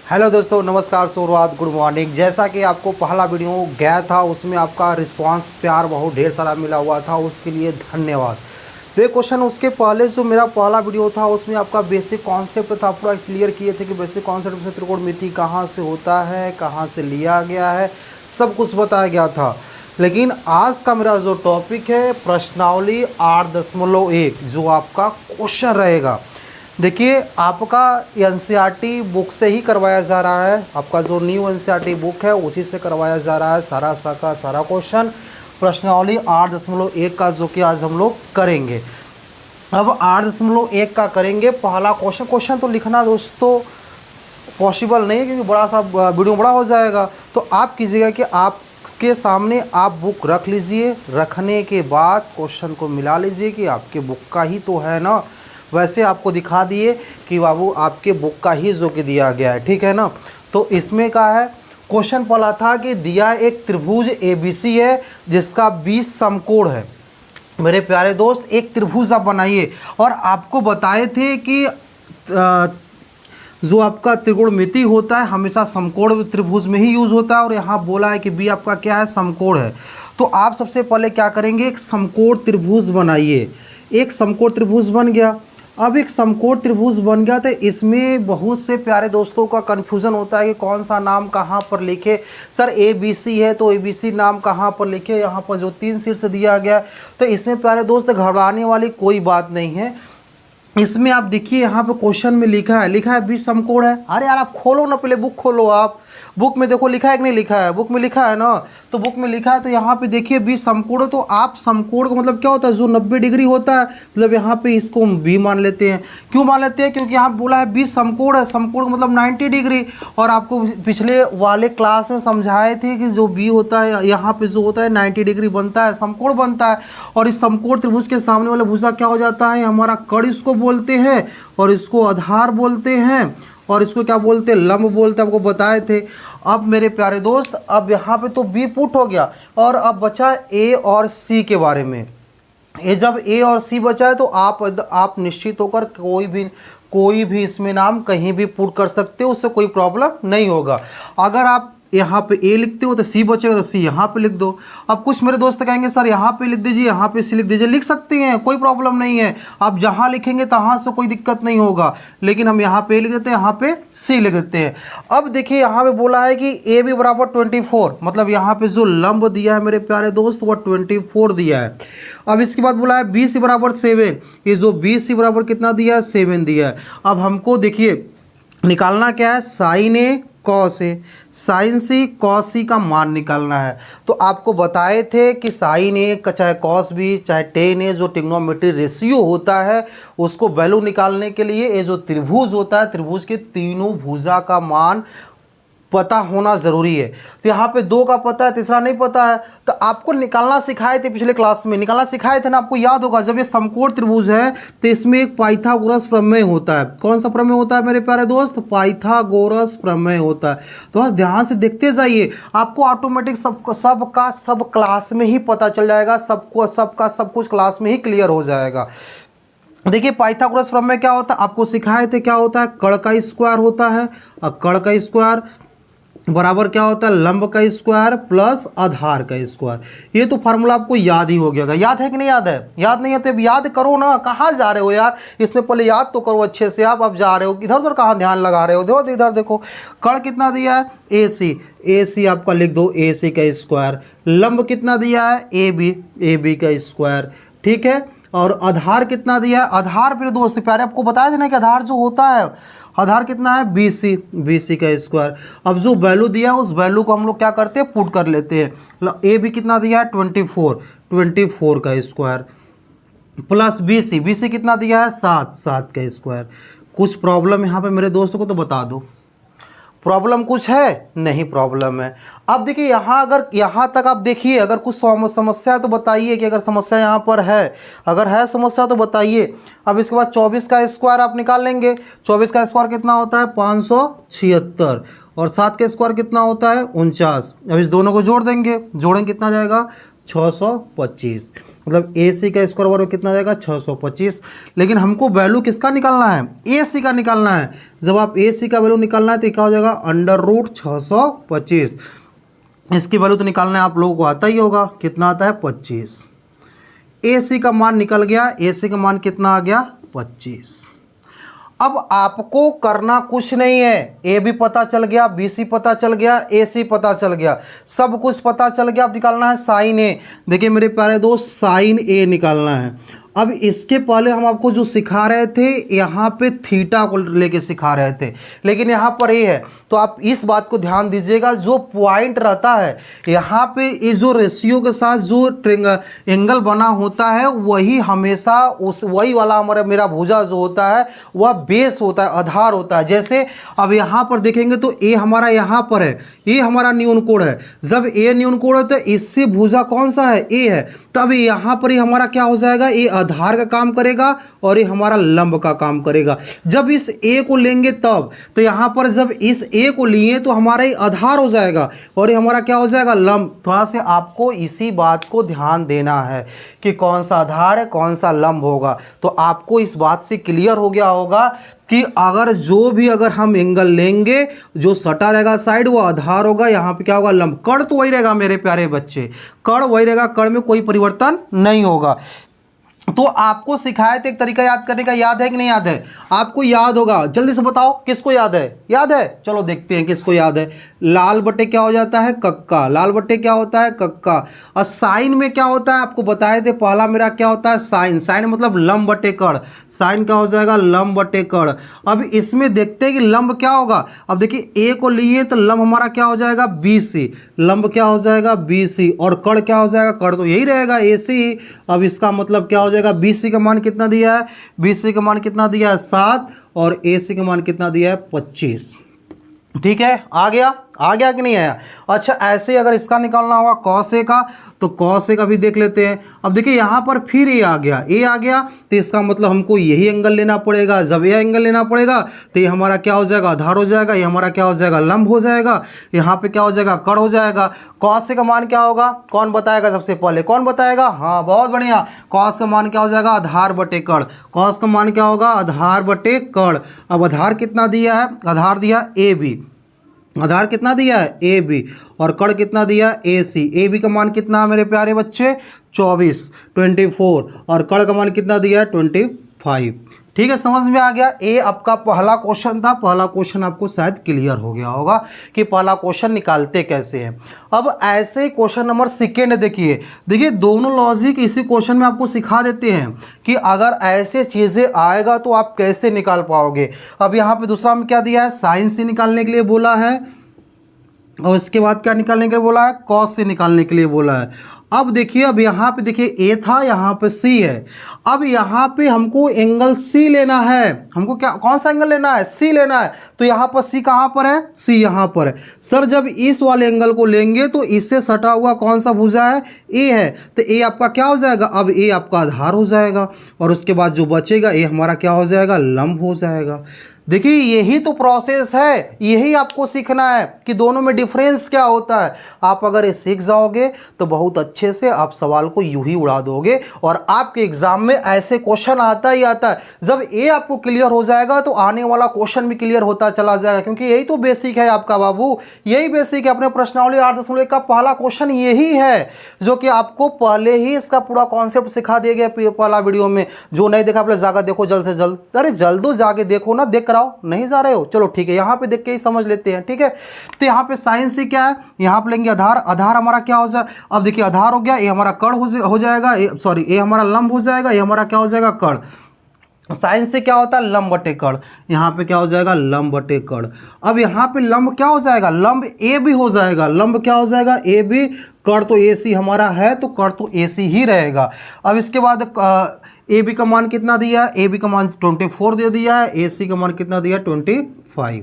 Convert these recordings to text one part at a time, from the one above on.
Hello दोस्तों, नमस्कार, शुरुआत, गुड मॉर्निंग। जैसा कि आपको पहला वीडियो गया था उसमें आपका रिस्पांस प्यार बहुत ढेर सारा मिला हुआ था, उसके लिए धन्यवाद। तो ये क्वेश्चन उसके पहले जो मेरा पहला वीडियो था उसमें आपका बेसिक कॉन्सेप्ट था, पूरा क्लियर किए थे कि बेसिक कॉन्सेप्ट से त्रिकोणमिति कहाँ से होता है, कहाँ से लिया गया है, सब कुछ बताया गया था। लेकिन आज का मेरा जो टॉपिक है प्रश्नावली 8.1 जो आपका क्वेश्चन रहेगा। देखिए, आपका एनसीईआरटी बुक से ही करवाया जा रहा है। आपका जो न्यू एनसीईआरटी बुक है उसी से करवाया जा रहा है सारा क्वेश्चन प्रश्नावली 8.1 का, जो कि आज हम लोग करेंगे। अब 8.1 का करेंगे पहला क्वेश्चन तो लिखना दोस्तों पॉसिबल नहीं है क्योंकि बड़ा सा वीडियो बड़ा हो जाएगा। तो आप कीजिएगा कि आपके सामने आप बुक रख लीजिए, रखने के बाद क्वेश्चन को मिला लीजिए कि आपके बुक का ही तो है ना। वैसे आपको दिखा दिए कि बाबू आपके बुक का ही जो कि दिया गया है, ठीक है ना। तो इसमें का है क्वेश्चन पहला था कि दिया एक त्रिभुज ABC है जिसका 20 समकोण है। मेरे प्यारे दोस्त, एक त्रिभुज आप बनाइए और आपको बताए थे कि जो आपका त्रिकोणमिति होता है हमेशा समकोण त्रिभुज में ही यूज होता है, और यहाँ बोला है कि बी आपका क्या है, समकोण है। तो आप सबसे पहले क्या करेंगे, एक समकोण त्रिभुज बनाइए। एक समकोण त्रिभुज बन गया। अब एक समकोण त्रिभुज बन गया तो इसमें बहुत से प्यारे दोस्तों का कन्फ्यूज़न होता है कि कौन सा नाम कहाँ पर लिखे। सर ABC है तो ABC नाम कहाँ पर लिखे, यहाँ पर जो 3 शीर्ष दिया गया। तो इसमें प्यारे दोस्त घबराने वाली कोई बात नहीं है। इसमें आप देखिए यहाँ पे क्वेश्चन में लिखा है 20 समकोण है। अरे यार आप खोलो ना, पहले बुक खोलो। आप बुक में देखो लिखा है कि नहीं लिखा है, बुक में लिखा है ना। तो बुक में लिखा है तो यहाँ पे देखिए 20 समकोण। तो आप समकोण का मतलब क्या होता है, जो 90 डिग्री होता है, मतलब यहाँ पे इसको बी मान लेते हैं। क्यों मान लेते हैं, क्योंकि यहाँ बोला है 20 समकोण है, समकोण का मतलब 90 डिग्री। और आपको पिछले वाले क्लास में समझाए थे कि जो बी होता है यहाँ पे जो होता है 90 डिग्री बनता है, समकोण बनता है। और इस समकोण त्रिभुज के सामने वाला भुजा क्या हो जाता है, हमारा कड़ इसको बोलते हैं, और इसको आधार बोलते हैं, और इसको क्या बोलते हैं, लंब बोलते हैं, आपको बताए थे। अब मेरे प्यारे दोस्त, अब यहाँ पे तो बी पुट हो गया और अब बचा ए और सी के बारे में। ये जब ए और सी बचा है तो आप निश्चित होकर कोई भी इसमें नाम कहीं भी पुट कर सकते हो, उससे कोई प्रॉब्लम नहीं होगा। अगर आप यहाँ पे ए लिखते हो तो सी बचेगा, तो सी यहाँ पे लिख दो। अब कुछ मेरे दोस्त कहेंगे सर यहाँ पे लिख दीजिए, यहाँ पे सी लिख दीजिए। लिख सकते हैं, कोई प्रॉब्लम नहीं है। आप जहाँ लिखेंगे तहाँ से कोई दिक्कत नहीं होगा। लेकिन हम यहाँ पे लिख देते हैं, यहाँ पे सी लिख देते हैं। अब देखिए यहाँ पे बोला है कि ए बी बराबर 24, मतलब यहाँ पे जो लंब दिया है मेरे प्यारे दोस्त वो 24 दिया है। अब इसके बाद बोला है बी सी बराबर 7। ये जो बी सी बराबर कितना दिया है, 7 दिया है। अब हमको देखिए निकालना क्या है, sign A cos A, sign C cos सी का मान निकालना है। तो आपको बताए थे कि साइन ए का चाहे कॉस बी चाहे टेन ए, जो ट्रिग्नोमेट्री रेशियो होता है उसको वैल्यू निकालने के लिए ये जो त्रिभुज होता है, त्रिभुज के तीनों भुजा का मान पता होना ज़रूरी है। तो यहाँ पे 2 का पता है, तीसरा नहीं पता है। तो आपको निकालना सिखाए थे, पिछले क्लास में निकालना सिखाए थे ना, आपको याद होगा। जब ये समकोण त्रिभुज है तो इसमें एक पाइथागोरस प्रमेय होता है। कौन सा प्रमेय होता है मेरे प्यारे दोस्त, पाइथागोरस प्रमेय होता है। तो बस ध्यान से देखते जाइए, आपको ऑटोमेटिक सब क्लास में ही पता चल जाएगा, सब कुछ क्लास में ही क्लियर हो जाएगा। देखिए पाइथागोरस प्रमेय क्या होता है, आपको सिखाए थे। क्या होता है, कड़ का स्क्वायर होता है, और कड़ का स्क्वायर बराबर क्या होता है, लंब का स्क्वायर प्लस आधार का स्क्वायर। ये तो फार्मूला आपको याद ही हो गया। याद है कि नहीं याद है? याद नहीं है तो अब याद करो ना। कहाँ जा रहे हो यार, इसमें पहले याद तो करो अच्छे से। आप जा रहे हो इधर उधर, कहाँ ध्यान लगा रहे हो, देखो इधर देखो। कड़ कितना दिया है, ए सी आपका लिख दो, ए सी का स्क्वायर। लंब कितना दिया है, ए बी का स्क्वायर, ठीक है। और आधार कितना दिया है, आधार फिर दोस्त प्यारे आपको बताया था ना कि आधार जो होता है, आधार कितना है, बी सी का स्क्वायर। अब जो वैल्यू दिया है उस वैल्यू को हम लोग क्या करते हैं, पुट कर लेते हैं। ए बी कितना दिया है, 24 का स्क्वायर प्लस बी सी कितना दिया है, 7 का स्क्वायर। कुछ प्रॉब्लम यहाँ पे मेरे दोस्तों को तो बता दो, प्रॉब्लम कुछ है? नहीं प्रॉब्लम है। अब देखिए यहाँ, अगर यहाँ तक आप देखिए, अगर कुछ समस्या है तो बताइए कि अगर समस्या यहाँ पर है, अगर है समस्या तो बताइए। अब इसके बाद 24 का स्क्वायर आप निकाल लेंगे। 24 का स्क्वायर कितना होता है, 576, और 7 का स्क्वायर कितना होता है, 49। अब इस दोनों को जोड़ देंगे, जोड़ेंगे कितना जाएगा, 625। मतलब ए सी का स्क्वायर बराबर कितना आ जाएगा 625। लेकिन हमको वैल्यू किसका निकालना है, ए सी का निकालना है। जब आप ए सी का वैल्यू निकालना है तो क्या हो जाएगा √625। इसकी वैल्यू तो निकालना है आप लोगों को आता ही होगा, कितना आता है 25। ए सी का मान निकल गया, ए सी का मान कितना आ गया 25। अब आपको करना कुछ नहीं है, ए भी पता चल गया, बी सी पता चल गया, ए सी पता चल गया, सब कुछ पता चल गया। अब निकालना है साइन ए। देखिए मेरे प्यारे दोस्त, साइन ए निकालना है। अब इसके पहले हम आपको जो सिखा रहे थे यहाँ पे थीटा को लेके सिखा रहे थे, लेकिन यहाँ पर ए है। तो आप इस बात को ध्यान दीजिएगा, जो पॉइंट रहता है यहाँ पे, ये जो रेशियो के साथ जो एंगल बना होता है वही हमेशा वही वाला हमारा मेरा भुजा जो होता है वह बेस होता है, आधार होता है। जैसे अब यहाँ पर देखेंगे तो ए हमारा यहाँ पर है, ये हमारा न्यून कोण है। जब ए न्यून कोण है तो इससे भुजा कौन सा है, ए है। तब यहाँ पर ही हमारा क्या हो जाएगा, ये आधार का काम करेगा और ये हमारा लंब का काम करेगा। जब इस ए को लेंगे तब, तो यहाँ पर जब इस ए को लिए तो हमारा ये आधार हो जाएगा और ये हमारा क्या हो जाएगा, लंब। थोड़ा से आपको इसी बात को ध्यान देना है कि कौन सा आधार है कौन सा लंब होगा। तो आपको इस बात से क्लियर हो गया होगा कि अगर हम एंगल लेंगे, जो सटा रहेगा साइड वो आधार होगा, यहाँ पे क्या होगा, लंब। कर्ण तो वही रहेगा मेरे प्यारे बच्चे, कर्ण वही रहेगा, कर्ण में कोई परिवर्तन नहीं होगा। तो आपको सिखाए थे एक तरीका याद करने का, याद है कि नहीं याद है? आपको याद होगा, जल्दी से बताओ किसको याद है? याद है? चलो देखते हैं किसको याद है। लाल बटे क्या हो जाता है, कक्का। लाल बटे क्या होता है, कक्का। और साइन में क्या होता है आपको बताए थे, पहला मेरा क्या होता है, साइन। साइन मतलब लंब बटे कर्ण। साइन क्या हो जाएगा, लंब बटे कर्ण। अब इसमें देखते हैं कि लंब क्या होगा। अब देखिए ए को लिए तो लंब हमारा क्या हो जाएगा, BC। लंब क्या हो जाएगा, BC। और कर्ण क्या हो जाएगा, कर्ण तो यही रहेगा, AC। अब इसका मतलब क्या हो जाएगा, BC का मान कितना दिया है, BC का मान कितना दिया है 7 और AC का मान कितना दिया है 25। ठीक है, आ गया कि नहीं आया? अच्छा, ऐसे अगर इसका निकालना होगा cos A का, तो cos A का भी देख लेते हैं। अब देखिए यहाँ पर फिर ए आ गया, तो इसका मतलब हमको यही एंगल लेना पड़ेगा। जब यह एंगल लेना पड़ेगा तो ये हमारा क्या हो जाएगा, आधार हो जाएगा, ये हमारा क्या हो जाएगा, लंब हो जाएगा, यहाँ पे क्या हो जाएगा, कर्ण हो जाएगा। cos A का मान क्या होगा, कौन बताएगा सबसे पहले, कौन बताएगा? हाँ बहुत बढ़िया, cos का मान क्या हो जाएगा, आधार बटे कर्ण। cos का मान क्या होगा, आधार बटे कर्ण। अब आधार कितना दिया है, आधार दिया AB। आधार कितना दिया है, AB। और कर्ण कितना दिया है, AC। AB का मान कितना है मेरे प्यारे बच्चे, 24 और कर्ण का मान कितना दिया है, 25। ठीक है, समझ में आ गया। ये आपका पहला क्वेश्चन था। पहला क्वेश्चन आपको शायद क्लियर हो गया होगा कि पहला क्वेश्चन निकालते कैसे हैं। अब ऐसे क्वेश्चन नंबर सेकेंड देखिए दोनों लॉजिक इसी क्वेश्चन में आपको सिखा देते हैं कि अगर ऐसे चीज़ें आएगा तो आप कैसे निकाल पाओगे। अब यहाँ पे दूसरा में क्या दिया है, साइन से निकालने के लिए बोला है, और इसके बाद क्या निकालने के लिए बोला है, कॉस से निकालने के लिए बोला है। अब देखिए, अब यहाँ पे देखिए ए था, यहाँ पे सी है। अब यहाँ पे हमको एंगल सी लेना है। हमको क्या, कौन सा एंगल लेना है, सी लेना है। तो यहाँ पर सी कहाँ पर है, सी यहाँ पर है। सर जब इस वाले एंगल को लेंगे तो इससे सटा हुआ कौन सा भुजा है, ए है। तो ए आपका क्या हो जाएगा, अब ए आपका आधार हो जाएगा और उसके बाद जो बचेगा ए हमारा क्या हो जाएगा, लंब हो जाएगा। देखिए यही तो प्रोसेस है, यही आपको सीखना है कि दोनों में डिफरेंस क्या होता है। आप अगर ये सीख जाओगे तो बहुत अच्छे से आप सवाल को यूं ही उड़ा दोगे और आपके एग्जाम में ऐसे क्वेश्चन आता ही आता है। जब ये आपको क्लियर हो जाएगा तो आने वाला क्वेश्चन भी क्लियर होता चला जाएगा, क्योंकि यही तो बेसिक है आपका बाबू, यही बेसिक है। अपने प्रश्नावली 8.1 का पहला क्वेश्चन यही है जो कि आपको पहले ही इसका पूरा कॉन्सेप्ट सिखा दिया गया पहला वीडियो में। जो नहीं देखा पहले जाकर देखो जल्द से जल्द। अरे जल्दो जाके देखो ना, देख नहीं जा रहे हो, चलो ठीक है, यहाँ पे देख के ही समझ लेते हैं। ठीक है, तो यहाँ पे साइन से क्या है, यहाँ पे लेंगे आधार। आधार हमारा क्या हो जाए, अब देखिए आधार हो गया, ये हमारा कर्ण हो जाएगा, सॉरी ये हमारा लंब हो जाएगा, ये हमारा क्या हो जाएगा, कर्ण। साइन से क्या होता है, लंब बटे कर्ण। यहाँ पे क्या हो जाएगा, लंब बटे कर्ण। अब यहाँ पे लंब क्या हो जाएगा, लंब ए भी हो जाएगा। लंब क्या हो जाएगा, ए भी। कर्ण तो AC हमारा है तो कर्ण तो AC ही रहेगा। अब इसके बाद AB का मान कितना दिया है, AB का मान 24 दे दिया है, AC का मान कितना दिया, 25।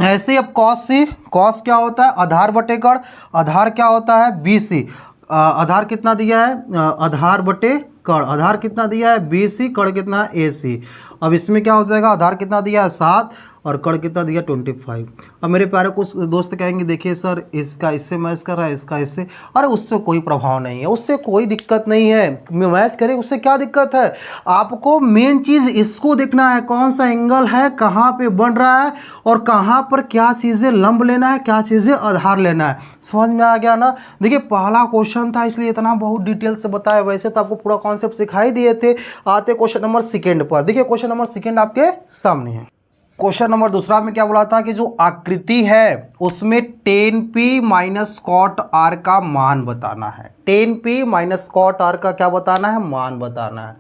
ऐसे ही अब cos से, cos क्या होता है, आधार बटे कर्ण। आधार क्या होता है, BC। आधार कितना दिया है, आधार बटे कर्ण। आधार कितना दिया है, BC। कर्ण कितना है, AC। अब इसमें क्या हो जाएगा, आधार कितना दिया है 7 और कड़ कितना दिया 25। अब मेरे प्यारे कुछ दोस्त कहेंगे देखिए सर इसका इससे मैच कर रहा है, इसका इससे, अरे उससे कोई प्रभाव नहीं है, उससे कोई दिक्कत नहीं है, मैच करे उससे क्या दिक्कत है। आपको मेन चीज़ इसको देखना है कौन सा एंगल है, कहाँ पे बन रहा है और कहाँ पर क्या चीज़ें लंब लेना है, क्या चीज़ें आधार लेना है। समझ में आ गया ना। देखिए पहला क्वेश्चन था इसलिए इतना बहुत डिटेल से बताया, वैसे तो आपको पूरा कॉन्सेप्ट सिखाई दिए थे। आते क्वेश्चन नंबर सेकेंड पर। देखिए क्वेश्चन नंबर सेकेंड आपके सामने है। क्वेश्चन नंबर दूसरा में क्या बोला था कि जो आकृति है उसमें tan p minus cot r का मान बताना है। tan p minus cot r का क्या बताना है, मान बताना है।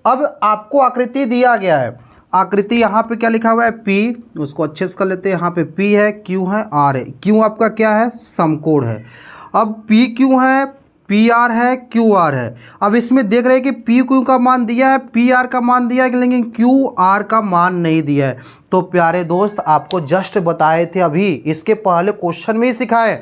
अब आपको आकृति दिया गया है, आकृति यहाँ पे क्या लिखा हुआ है p, उसको अच्छे से कर लेते हैं। यहाँ पे p है, q है, r है। q आपका क्या है, समकोण है। अब p q है, पी आर है, क्यू आर है। अब इसमें देख रहे हैं कि पी क्यू का मान दिया है, पी आर का मान दिया है, लेकिन क्यू आर का मान नहीं दिया है। तो प्यारे दोस्त आपको जस्ट बताए थे अभी, इसके पहले क्वेश्चन में ही सिखाए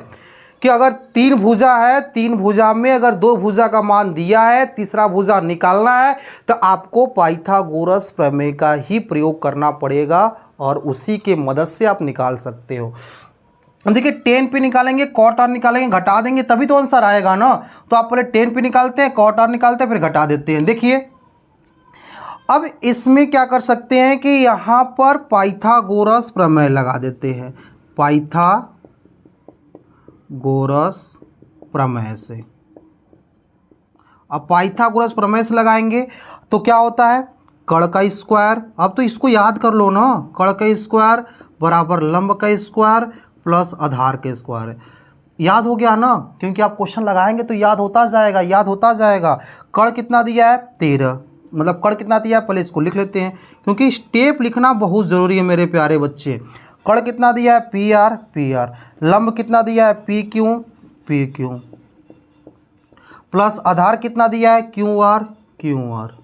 कि अगर तीन भुजा है, तीन भुजा में अगर दो भुजा का मान दिया है, तीसरा भुजा निकालना है तो आपको पाइथागोरस प्रमेय का ही प्रयोग करना पड़ेगा और उसी के मदद से आप निकाल सकते हो। देखिए tan p निकालेंगे, cot r निकालेंगे, घटा देंगे तभी तो आंसर आएगा ना। तो आप पहले tan p निकालते हैं, cot r निकालते हैं, फिर घटा देते हैं। देखिए अब इसमें क्या कर सकते हैं कि यहाँ पर पाइथागोरस प्रमेय लगा देते हैं, पाइथागोरस प्रमेय से। अब पाइथागोरस प्रमेय से लगाएंगे तो क्या होता है, कड़ का स्क्वायर। अब तो इसको याद कर लो ना, कड़ का स्क्वायर बराबर लंब का स्क्वायर प्लस आधार के स्क्वायर। याद हो गया ना, क्योंकि आप क्वेश्चन लगाएंगे तो याद होता जाएगा, याद होता जाएगा। कड़ कितना दिया है 13, मतलब कड़ कितना दिया है, पहले इसको लिख लेते हैं क्योंकि स्टेप लिखना बहुत ज़रूरी है मेरे प्यारे बच्चे। कड़ कितना दिया है पी आर, पी आर। लंब कितना दिया है P Q, P Q. Plus आधार कितना दिया है क्यू आर, क्यू आर।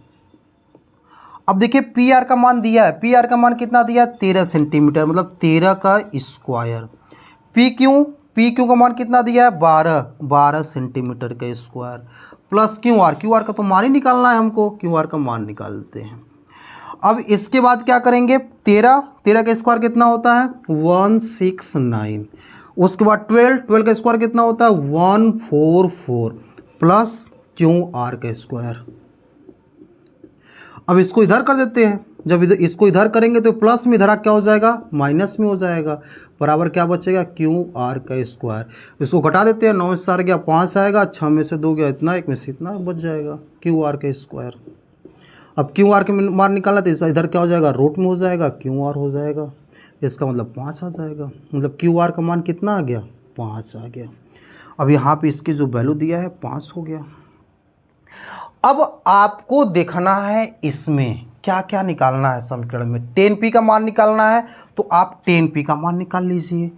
अब देखिए पी आर का मान दिया है, पी आर का मान कितना दिया है 13 सेंटीमीटर, मतलब 13 का स्क्वायर। पी क्यू का मान कितना दिया है 12 सेंटीमीटर का स्क्वायर। प्लस क्यू आर का तो मान ही निकालना है हमको, क्यू आर का मान निकालते हैं। अब इसके बाद क्या करेंगे, 13 का स्क्वायर कितना होता है 169। उसके बाद 12 का स्क्वायर कितना होता है 144 प्लस क्यू आर का स्क्वायर। अब इसको इधर कर देते हैं, जब इधर इसको इधर करेंगे तो प्लस में इधर क्या हो जाएगा माइनस में हो जाएगा, बराबर क्या बचेगा क्यू आर का स्क्वायर। इसको घटा देते हैं, 9 से 4 गया 5 आएगा, 6 में से 2 गया इतना, 1 में से इतना बच जाएगा क्यू आर का स्क्वायर। अब क्यू आर के मान निकालना तो इधर क्या हो जाएगा रूट में हो जाएगा, क्यू आर हो जाएगा, इसका मतलब 5 आ जाएगा, मतलब क्यू आर का मान कितना आ गया 5 आ गया। अब यहाँ पे इसकी जो वैल्यू दिया है 5 हो गया। अब आपको देखना है इसमें क्या क्या निकालना है समीकरण में। tan p का मान निकालना है तो आप tan p का मान निकाल लीजिए।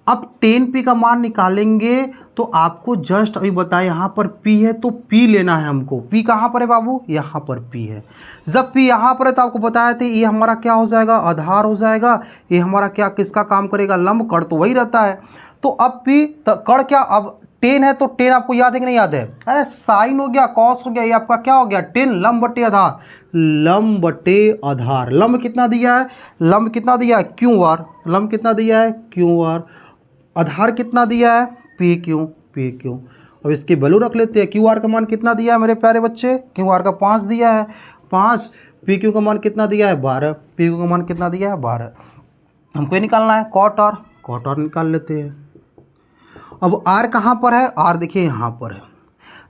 अब tan p का मान निकालेंगे तो आपको जस्ट अभी बताया यहाँ पर p है तो p लेना है हमको। p कहाँ पर है बाबू, यहाँ पर p है। जब p यहाँ पर है तो आपको बताया था ये हमारा क्या हो जाएगा आधार हो जाएगा, ये हमारा क्या किसका काम करेगा लंब, कड़ तो वही रहता है। तो अब p कड़ क्या, अब टेन है तो टेन आपको याद है कि नहीं याद है, अरे साइन हो गया कॉस हो गया, ये आपका क्या हो गया टेन लंब बटे आधार, लंब बटे आधार। लंब कितना दिया है, लंब कितना दिया है क्यू आर, लंब कितना दिया है क्यू आर। आधार कितना दिया है पी क्यू, पी क्यू। अब इसकी वैल्यू रख लेते हैं। क्यू आर का मान कितना दिया है मेरे प्यारे बच्चे, क्यू आर का 5 दिया है 5। पी क्यू का मान कितना दिया है 12, पी क्यू का मान कितना दिया है 12। हमको ये निकालना है कॉट आर, कॉट आर निकाल लेते हैं। अब R कहाँ पर है, R देखिए यहाँ पर है।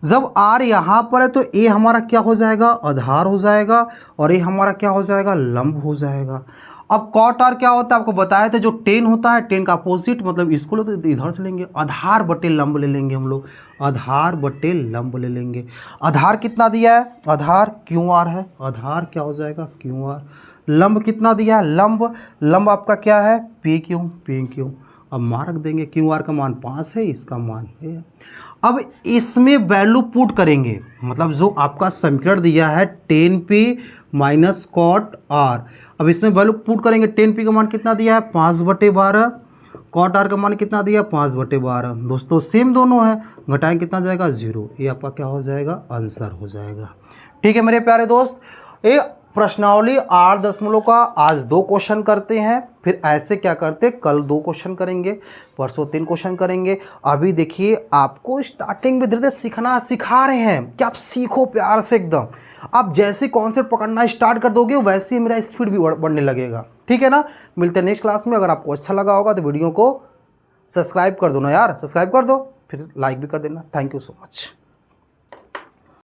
जब R यहाँ पर है तो A हमारा क्या हो जाएगा आधार हो जाएगा और A हमारा क्या हो जाएगा लंब हो जाएगा। अब कॉट R क्या होता है आपको बताया था, जो टेन होता है टेन का अपोजिट, मतलब इसको लो तो इधर से लेंगे, आधार बटे लंब ले लेंगे हम लोग, आधार बटे लंब ले लेंगे। आधार कितना दिया है, आधार क्यू आर है, आधार क्या हो जाएगा क्यू आर। लंब कितना दिया है, लंब, लंब आपका क्या है पी क्यू, पी क्यू। अब मान रख देंगे, क्यू आर का मान 5 है, इसका मान है। अब इसमें वैल्यू पुट करेंगे, मतलब जो आपका समीकरण दिया है tan p minus cot R, अब इसमें वैल्यू पुट करेंगे। tan p का मान कितना दिया है 5/12, कॉट आर का मान कितना दिया 5/12। दोस्तों सेम दोनों है, घटाएंगे कितना जाएगा 0, ये आपका क्या हो जाएगा आंसर हो जाएगा। ठीक है मेरे प्यारे दोस्त, ये प्रश्नावली 8 दशमलव का आज 2 क्वेश्चन करते हैं, फिर ऐसे क्या करते, कल 2 क्वेश्चन करेंगे, परसों 3 क्वेश्चन करेंगे। अभी देखिए आपको स्टार्टिंग में धीरे धीरे सिखा रहे हैं कि आप सीखो प्यार से एकदम। आप जैसे कॉन्सेप्ट पकड़ना स्टार्ट कर दोगे वैसे ही मेरा स्पीड भी बढ़ने लगेगा, ठीक है ना। मिलते हैं नेक्स्ट क्लास में। अगर आपको अच्छा लगा होगा तो वीडियो को सब्सक्राइब कर दो ना यार, सब्सक्राइब कर दो, फिर लाइक भी कर देना। Thank you so much.